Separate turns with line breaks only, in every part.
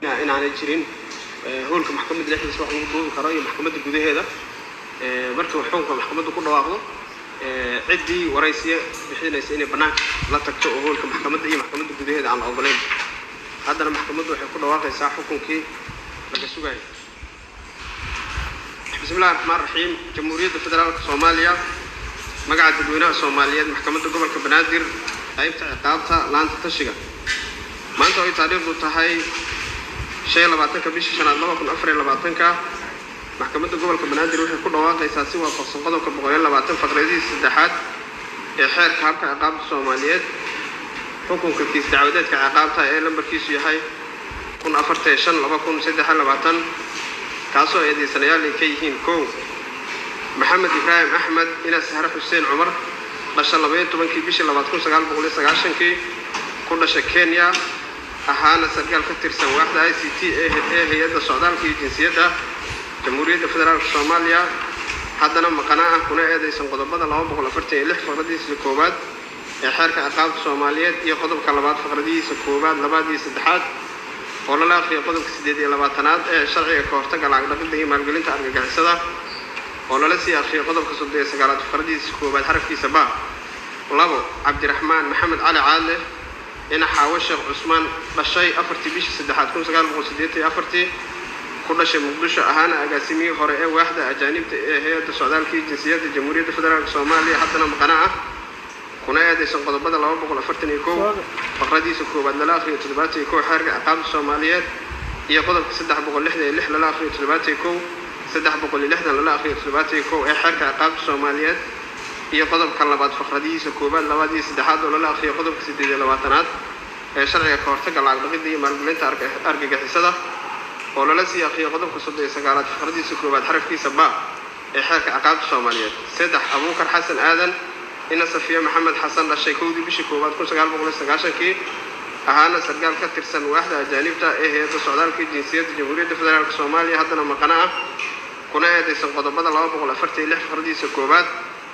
إن أنا جرين هولك محكمة الإحدى سواء موضوع كراي محكمة الجودة هذا مركب حكم محكمة كل واحد عدي ورئيسية بحين يسألني بناك لا تكتب هولك محكمة محكمة الجودة هذا عن أولين هذا المحكمة كل واحد ساعة حكم كي لجسوجي بسم الله الرحمن الرحيم جمهورية الفدرالية الصومالية مقعد الولاية الصومالية محكمة قبل كبنادر أيبت عقابتها لان تتشجع ما أنت أي تاريخ تهاي شيء لبعتك بيش عشان الله كن أفرع لبعتك محكمة قبل كبنادر وحي كل واقع أساسي وفصل كبغير لبعتك فقريدي السداحات إحيار كهرب عقاب الصوماليات حكم كيس تعودات كعقابتها إيه لما كيس يحي كن أفرتيشن لما كن سداحة لبعتن كاسو يدي سنيال كيهين كو محمد إبراهيم أحمد إلى سهر حسين عمر بشر لبيت طبعا كي بيش لبعض كل سجال بقول سجاشن كي كل شكينيا أهانا سجال كتير سنة واحدة ICT هي يد السودان في جنسية جمهورية الفدرالية الصومالية حدنا مقنعة كنا هذا يسمى قضبة الله بقول فرتين لح فقردي سكوبات حركة عقاب الصوماليات يقضب كلمات فقردي سكوبات لبادي سدحات ولا لا في قضب كسيدي لباتنات شرعي كورتك على عقد ده مالجلين تعرف جالسة ولا لا سيا في قضب كسودي سجالات فقردي سكوبات حرف في سبا لابو عبد الرحمن محمد علي عادل هنا حاوش عثمان بشيء أفرتي بيش سدحات كل سجال بقول سديتي أفرتي كل شيء مقدوش أهانا أقاسمي هراء واحدة أجانب هي السودان في جنسيات الجمهورية الفدرالية الصومالية حتى مقنعة كنا هذا يسمى قضب بدل الله بقول فرتني كو فقردي سكوبات لا في تلباتي كو حركة عقاب الصوماليات هي قضب سدح بقول لحدة لا في تلباتي كو سدح بقول لحدة لا في تلباتي كو حركة عقاب الصوماليات هي قضب كلبات فقردي سكوبات لوادي سدحات ولا لا في قضب كسيدي لواتنات شرعي كورتك على عقد مالجلين أرجع حسده ولا لا سيا في قضب كسودي سجالات فقردي سكوبات حرف في سبا حركة عقاب الصوماليات سدح أبو بكر حسن آذن إن صفية محمد حسن الشيكودي بشكوبات كل سجال بقول سجاشن كي أهانا سجال كتير سنة واحدة أجانب تا هي السودان في جنسية الجمهورية الفدرالية الصومالية حتى مقنعة كنا هذا يسمى قضب بدل الله بقول فرتي لح فقردي سكوبات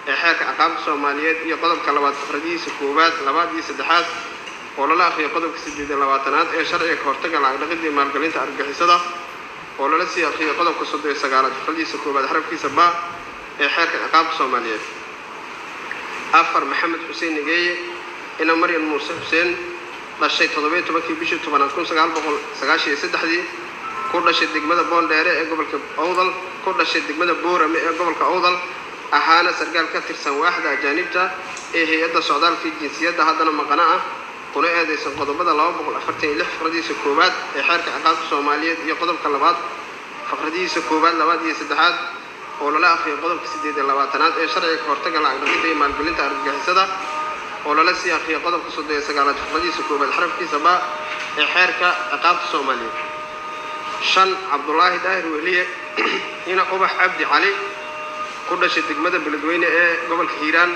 حركة عقاب الصوماليات هي قضب كلمات فقردي سكوبات لبادي سدحات ولا لا في قضب كسيدي لواتنات شرعي كورتك على عقد مالجلين تعرف حسده ولا لا سيا في قضب كسودي سجالات فقردي سكوبات حرف في سبا حركة عقاب الصوماليات أفر محمد حسين نجاي إن مريم موسى حسين للشيء تضبيط تبكي بيشو تبنا كل سجال بقول سجاشي سدح دي كل شيء دقمة بون دايرة قبل كأوضل كل شيء دقمة بورة قبل كأوضل أهانا سرقال كتير سنة واحدة جانبته هي يد السودان في الجنسية ده هذا مقنعة كنا هذا يسقط بدل الله بقول أفرتين لح فقردي سكوبات حركة عقاب الصومالية يقدم كلمات فقردي سكوبات لوادي سدحات ولا لا في قضب كسيدي لواتنات شرعي كورتك على عقد ده مالجلين تعرف جالسة ولا لا سيا في قضب كسودي سجالات فقردي سكوبات حرف في سبا حركة عقاب الصومالية شن عبد الله داهر وليه هنا أبح عبد علي كل شيء دقمة بلدوين قبل كهيران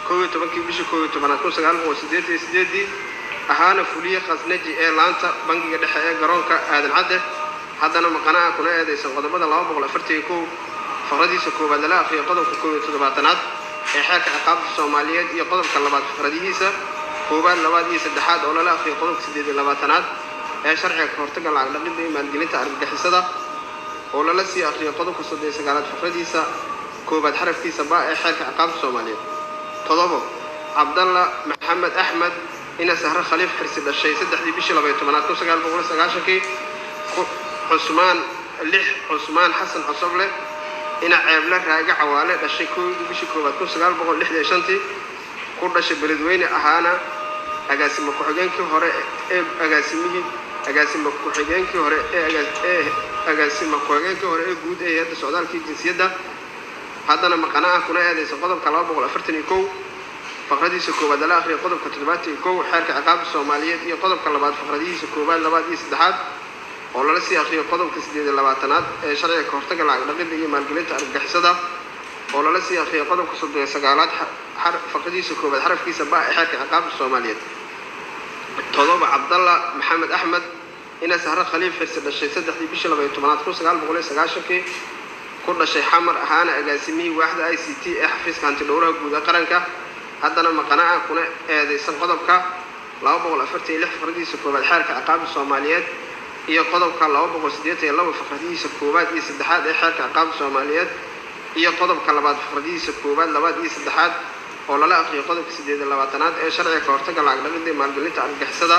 كوي تبكي بيش كوي تبنا كل سجال هو سديتي أهانا فولية خزنجي لانتا بنجي قد حياة جرونك هذا العدد هذا أنا مقنع كنا هذا يسقط بدل الله بقول أفرتي كو فقردي سكوبات لا في قدم كوي تبعتنات حركة عقاب الصوماليات يقدم كلمات فقرديسة كوبان لوادي سدحات ولا لا في قدم سديد لباتنات شرعي كورتك على عقد مالجلين تعرف حسده ولا لا سيا في قدم كسودي سجالات فقرديسة كوبات حرف في سبا حركة عقاب الصوماليات تضبط عبد الله محمد أحمد إن سهر خليف حرسد الشيء سدح دي بيش لبيت منات كل سجال بقول سجاشكي عثمان حسن عصبله إن عيبله راجع عوالة الشيء كود بيش كوبات كل سجال بقول لحد شنتي كل شيء بلدوين أهانا أجاسم مكوحجين كهراء أجاسم مكوحجين كهراء أجاسم مكوحجين كهراء جود هذا السودان في الجنسية ده هذا أنا مقنعة كنا هذا سقطم كلام بقول أفرتني كو فقردي سكوبات لا في قدم كتلباتي كو حركة عقاب الصومالية هي قدم كلمات فقردي سكوبات لبادي سدحات ولا لا سيا في قدم كسيدي لباتنات شرعي كورتك على عقد ده مالجلين تعرف حسده ولا لا سيا في قدم كسودي سجالات فقردي سكوبات حرف في سبا حركة عقاب الصومالية تضرب عبد الله محمد أحمد إن سهر خليف حرسد الشيء سدح دي بيش لبيت منات كل سجال بقول سجاشكي كل شيء حمر أهانا أجاسمي واحدة ICT حفيز كانت الأولى جودة قرنك هذا أنا مقنعة كنا هذا يسقط قدمك لا بقول أفرتي لح فردي سكوبات حركة عقاب الصوماليات iyo qodobka 282 faqradiisa koowaad iyo saddexaad ee xeerka ciqaabta Soomaaliyeed iyo qodobka labaad faqradiisa koowaad labaad iyo saddexaad oo lala akhriyo qodobka 28aad ee sharciga ka hortagga lacag dhaqidda iyo maalgelinta argagixisada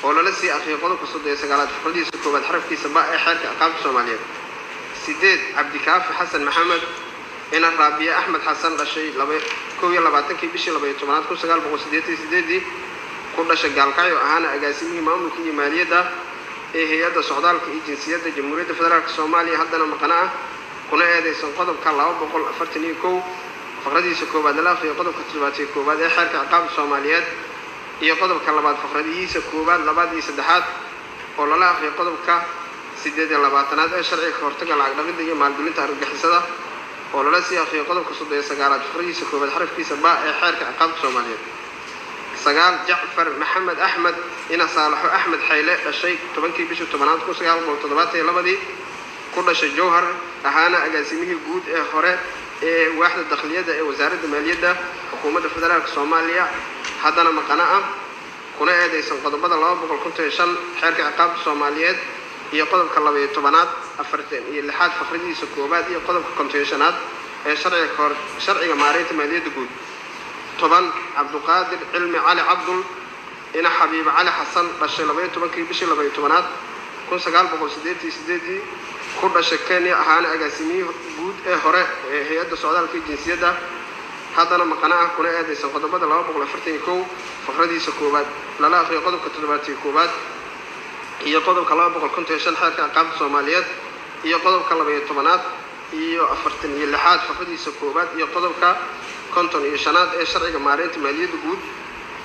oo lala sii akhriyo qodobka 39aad faqradiisa koowaad xarafkiisa ba ee xeerka ciqaabta Soomaaliyeed 8 Cabdikaafi Xasan Maxamed ina Raabiya Axmed Xasan dhashay 22 bishii 12 1988 ku dhashay Gaalkacyo ahaana agaasimihii maamulka iyo maaliyadda ee hay'adda socdaalka iyo jinsiyadda Jamhuuriyadda Federaalka Soomaaliya haddana maqana ah kuna eedeysan qodobka 241 faqradiisa koowaad la akhriyo qodobka 71aad ee xeerka ciqaabta Soomaaliyeed iyo qodobka labaad faqradiisa koowaad labaad iyo saddexaad oo lala akhriyo qodobka 28aad ee sharciga ka hortagga lacag dhaqidda iyo maalgelinta argagixisada oo lala sii akhriyo qodobka 39aad faqradiisa koowaad xarafkiisa ba ee xeerka ciqaabta Soomaaliyeed 9 Jacfar Maxamed Axmed ina Saalaxo Axmed Xayle dhashay 10 bishii 10 1972 ku dhashay Jowhar ahaana agaasimihii guud ee hore ee waaxda dakhliyeedda ee wasaaradda maaliyadda xukuumadda federaalka Soomaaliya haddana maqana ah kuna eedeysan qodobada 255 xeerka ciqaabta Soomaaliyeed iyo qodobka 12aad 46aad faqradiisa koowaad iyo qodobka 50aad ee sharciga maareynta maaliyadda guud 10 Cabduqaadir Cilmi Cali Cabdul ina Xabiib Cali Xasan dhashay 12 bishii 12aad 1988 ku dhashay Kenya ahaana agaasimihii guud ee hore ee hay'adda socdaalka iyo jinsiyadda haddana maqana ah kuna eedeysan qodobada 241 faqradiisa koowaad lala akhriyo qodobka 71aad iyo qodobka 255 xeerka ciqaabta Soomaaliyeed iyo qodobka 12aad iyo 46aad faqradiisa koowaad iyo qodobka 55aad ee sharciga maareynta maaliyadda guud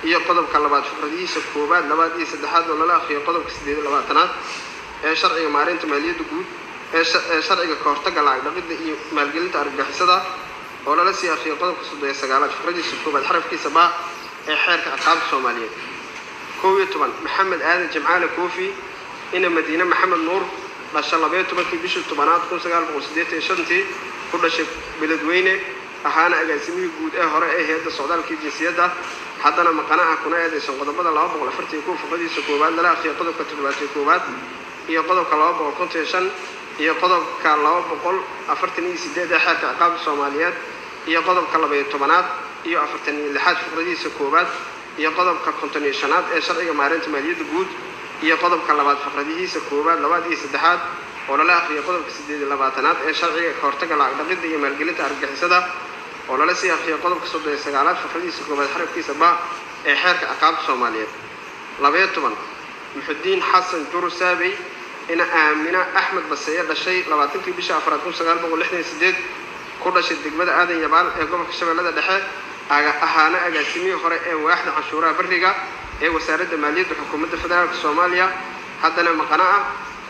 iyo qodobka labaad faqradiisa koowaad labaad iyo saddexaad oo lala akhriyo qodobka 28aad ee sharciga maareynta maaliyadda guud ee sharciga ka hortagga lacag dhaqidda iyo maalgelinta argagixisada oo lala sii akhriyo qodobka 39aad faqradiisa koowaad xarafkiisa ba ee xeerka ciqaabta Soomaaliyeed 11 Maxamed Aadan Jimcaale Koofi ina Madiina Maxamed Nuur dhashay 12 bishii 10 1985 ku dhashay Beledweyne ahaana agaasimihii guud ee hore ee hay'adda socdaalka iyo jinsiyadda haddana maqana ah kuna eedeysan qodobada 241 faqradiisa koowaad lala akhriyo qodobka 71aad iyo qodobka 255 iyo qodobka 248 ee xeerka ciqaabta Soomaaliyeed iyo qodobka 12aad iyo 46aad faqradiisa koowaad iyo qodobka 55aad ee sharciga maareynta maaliyadda guud iyo qodobka labaad faqradiisa koowaad labaad iyo saddexaad oo lala akhriyo qodobka 28aad ee sharciga ka hortagga lacag dhaqidda iyo maalgelinta argagixisada oo lala sii akhriyo qodobka 39aad faqradiisa koowaad xarafkiisa ba ee xeerka ciqaabta Soomaaliyeed 12 Muxudiin Xasan Jurusaabey ina Aamina Axmed Baseeye dhashay 20 bishii 4 1968 ku dhashay degmada Aadan Yabaal ee gobolka Shabeellada Dhexe ahaana agaasimihii hore ee waaxda canshuuraha bariga ee wasaaradda maaliyadda xukuumadda federaalka Soomaaliya haddana maqana ah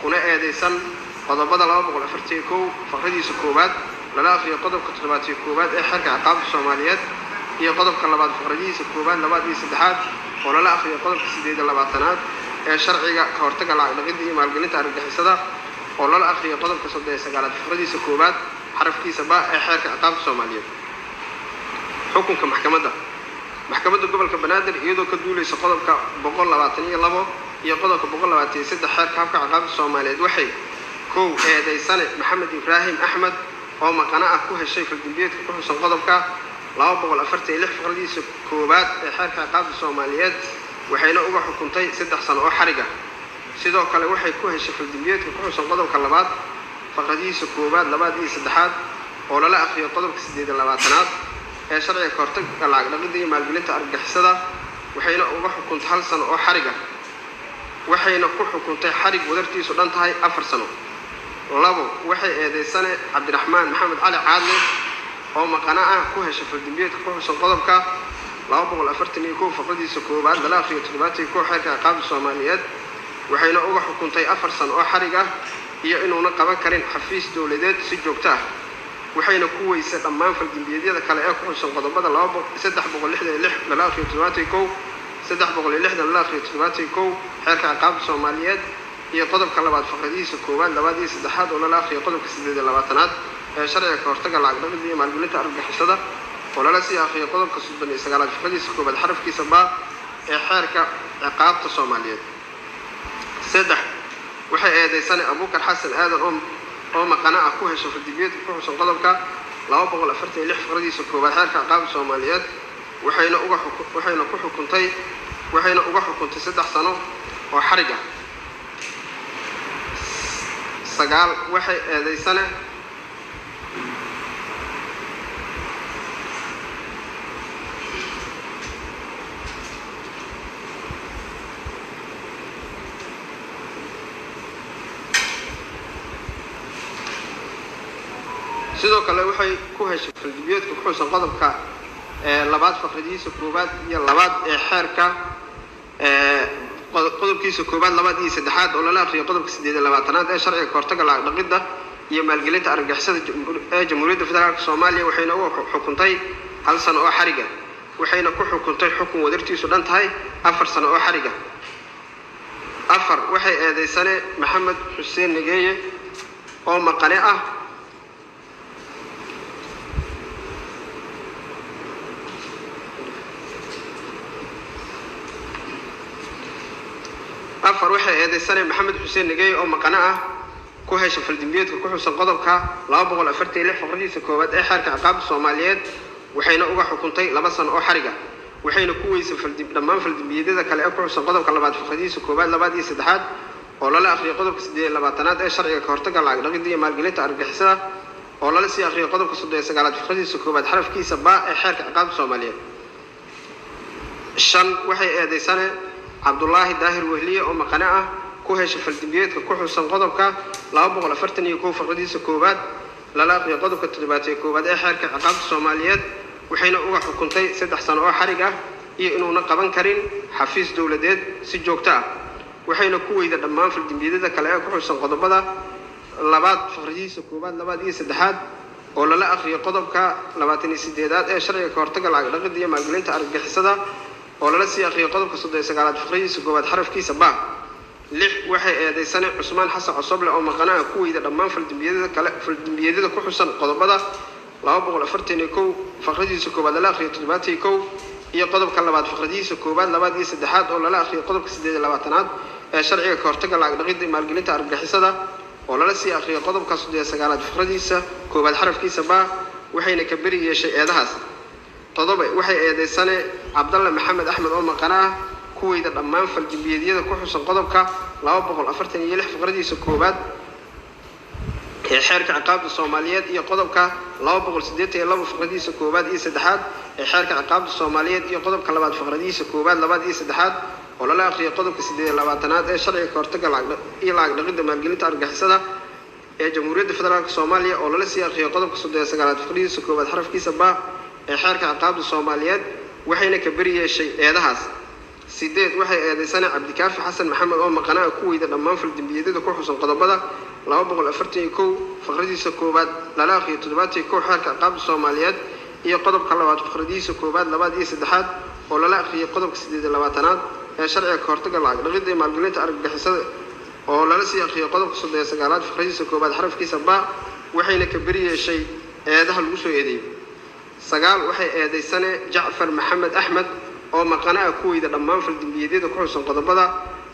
kuna eedeysan qodobada 241 faqradiisa koowaad lala akhriyo qodobka 71aad ee xeerka ciqaabta Soomaaliyeed iyo qodobka labaad faqradiisa koowaad labaad iyo saddexaad oo lala akhriyo qodobka 28aad ee sharciga ka hortagga lacag dhaqidda iyo maalgelinta argagixisada oo lala akhriyo qodobka 39aad faqradiisa koowaad xarafkiisa ba ee xeerka ciqaabta Soomaaliyeed xukunka maxkamadda gobolka Banaadir iyadoo ka duuleysa qodobka 122 iyo qodobka 123 xeerka habka ciqaabta Soomaaliyeed waxay koow eedeysane Maxamed Ibraahim Axmed oo maqana ah ku heshay faldambiyeedka ku xusan qodobka 246 faqradiisa koowaad ee xeerka ciqaabta Soomaaliyeed waxayna uga xukuntay 3 sano oo xariga sidoo kale waxay ku heshay faldambiyeedka ku xusan qodobka labaad faqradiisa koowaad labaad iyo saddexaad oo lala akhriyo qodobka 28aad ee sharciga ka hortagga lacag dhaqidda iyo maalgelinta argagixisada waxayna uga xukuntay 1 sano oo xariga waxayna ku xukuntay xarig wadartiisu dhan tahay 4 sano 2 waxay eedeysane Cabdiraxmaan Maxamed Cali Caadle oo maqana ah ku heshay faldambiyeedka ku xusan qodobka 241 faqradiisa koowaad lala akhriyo 71 xeerka ciqaabta Soomaaliyeed waxayna uga xukuntay 4 sano oo xarig ah iyo inuuna qaban karin xafiis dawladeed si joogto ah waxayna ku weysay dhammaan faldambiyeedyada kale ee ku xusan qodobada 366 lala akhriyo 71 360 lala akhriyo 71 xeerka ciqaabta Soomaaliyeed iyo qodobka labaad faqradiisa koowaad labaad iyo saddexaad oo lala akhriyo qodobka 28aad ee sharciga ka hortagga lacag dhaqidda iyo maalgelinta argagixisada oo lala sii akhriyo qodobka 39aad faqradiisa koowaad xarafkiisa ba ee xeerka ciqaabta Soomaaliyeed 3 waxay eedeysane Abuukar Xasan Aadan oo maqana ah ku hesho faldambiyeedka ku xusan qodobka 246 faqradiisa koowaad xeerka ciqaabta Soomaaliyeed waxayna uga xukuntay 3 sano oo xariga. 9 waxay eedeysane sidoo kale waxay ku heshay faldambiyeedka ku xusan qodobka labaad faqradiisa koowaad iyo labaad ee xeerka qodobkiisa koowaad labaad iyo saddexaad oo la akhriyo qodobka 8 ee sharciga kahortagga lacag dhaqidda iyo maalgelinta argagixisada ee Jamhuuriyadda Federaalka Soomaaliya waxayna u xukuntay 1 sano oo xariga. waxayna ku xukuntay xukun wadartiisu dhan tahay 4 sano oo xariga. 4 waxay eedeysane Maxamed Xuseen Nageeye oo maqane ah waxay eedeysane Maxamed Xuseen Nageeye oo maqana ah ku hesha faldambiyeedka ku xusan qodobka 246 faqradiisa koowaad ee xeerka ciqaabta Soomaaliyeed waxayna uga xukuntay 2 sano oo xariga. waxayna ku weysay dhammaan faldambiyada kale ee ku xusan qodobka labaad faqradiisa koowaad labaad iyo saddexaad oo la akhriyo qodobka 8 ee sharciga kahortagga lacag dhaqidda iyo maalgelinta argagixisada oo la sii akhriyo qodobka 39 faqradiisa koowaad xarafkiisa ba ee xeerka ciqaabta Soomaaliyeed. 5 waxay eedeysane Cabdullaahi Daahir Wehliye oo maqane ah ku hesha faldambiyeedka ku xusan qodobka 241 faqradiisa koowaad la akhriyo qodobka 71 ee xeerka ciqaabta Soomaaliyeed waxayna uga xukuntay 3 sano oo xarig ah iyo inuuna qaban karin xafiis dawladeed si joogto ah. waxayna ku weyda dhammaan faldambiyada kale ee ku xusan qodobada labaad faqradiisa koowaad labaad iyo saddexaad oo la akhriyo qodobka 28 ee sharciga kahortagga lacag dhaqidda iyo maalgelinta argagixisada oo la sii akhriyo qodobka 39 faqradiisa koowaad xarafkiisa ba. 6 waxay eedeysane Cusmaan Xasan Cosoble oo maqana ah ku weyda dhammaan faldambiyada ku xusan qodobada 241 faqradiisa koowaad la akhriyo 71 iyo qodobka labaad faqradiisa koowaad labaad iyo saddexaad oo la akhriyo qodobka 28 ee sharciga kahortagga lacag dhaqidda iyo maalgelinta argagixisada oo la sii akhriyo qodobka 39 faqradiisa koowaad xarafkiisa ba waxayna ka bari yeeshay eedahaas. 7 waxay eedeysane Cabdalle Maxamed Axmed oo maqana ah ku weyda dhammaan faldambiyada ku xusan qodobka 246 faqradiisa koowaad ee xeerka ciqaabta Soomaaliyeed iyo qodobka 282 faqradiisa koowaad iyo saddexaad ee xeerka ciqaabta Soomaaliyeed iyo qodobka labaad faqradiisa koowaad labaad iyo saddexaad oo la akhriyo qodobka 28 ee sharciga kahortagga lacag dhaqidda maalgelinta argagixisada ee Jamhuuriyadda Federaalka Soomaaliya oo la sii akhriyo qodobka 39 faqradiisa koowaad xarafkiisa ba ee xeerka ciqaabta Soomaaliyeed waxayna ka bari yeeshay eedahaas. 8 waxay eedeysane Cabdikaafi Xasan Maxamed oo maqana ah ku weyda dhammaan faldambiyada ku xusan qodobada 241 faqradiisa koowaad la akhriyo 71 xeerka ciqaabta Soomaaliyeed iyo qodobka labaad faqradiisa koowaad labaad iyo saddexaad oo la akhriyo qodobka 28 ee sharciga kahortagga lacag dhaqidda iyo maalgelinta argagixisada oo la sii akhriyo qodobka 39 faqradiisa koowaad xarafkiisa ba waxayna ka bari yeeshay eedaha lagu soo eedeeyay. 9 waxay eedeysane Jacfar Maxamed Axmed oo maqana ah ku weyda dhammaan faldambiyada ku xusan qodobada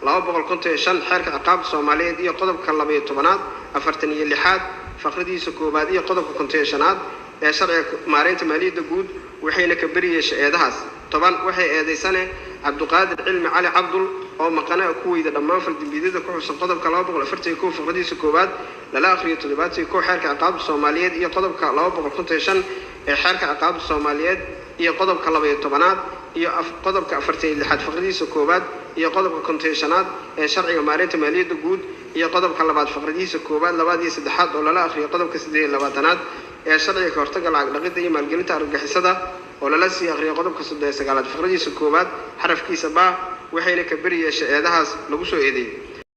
255 xeerka ciqaabta Soomaaliyeed iyo qodobka 12 46 faqradiisa koowaad iyo qodobka 15 ee sharciga maareynta maaliyadda guud waxayna ka bari yeeshay eedahaas. 10 waxay eedeysane Cabduqaadir Cilmi Cali Cabdul oo maqana ah ku weyda dhammaan faldambiyada ku xusan qodobka 241 faqradiisa koowaad la akhriyo 71 xeerka ciqaabta Soomaaliyeed iyo qodobka 255 ee xeerka ciqaabta Soomaaliyeed iyo qodobka 12 iyo qodobka 46 faqradiisa koowaad iyo qodobka 15 ee sharciga maareynta maaliyadda guud iyo qodobka labaad faqradiisa koowaad labaad iyo saddexaad oo la akhriyo qodobka 28 ee sharciga kahortagga lacag dhaqidda iyo maalgelinta argagixisada oo la sii akhriyo qodobka 39 faqradiisa koowaad xarafkiisa ba waxayna ka bari yeeshay eedahaas lagu soo eedeeyay.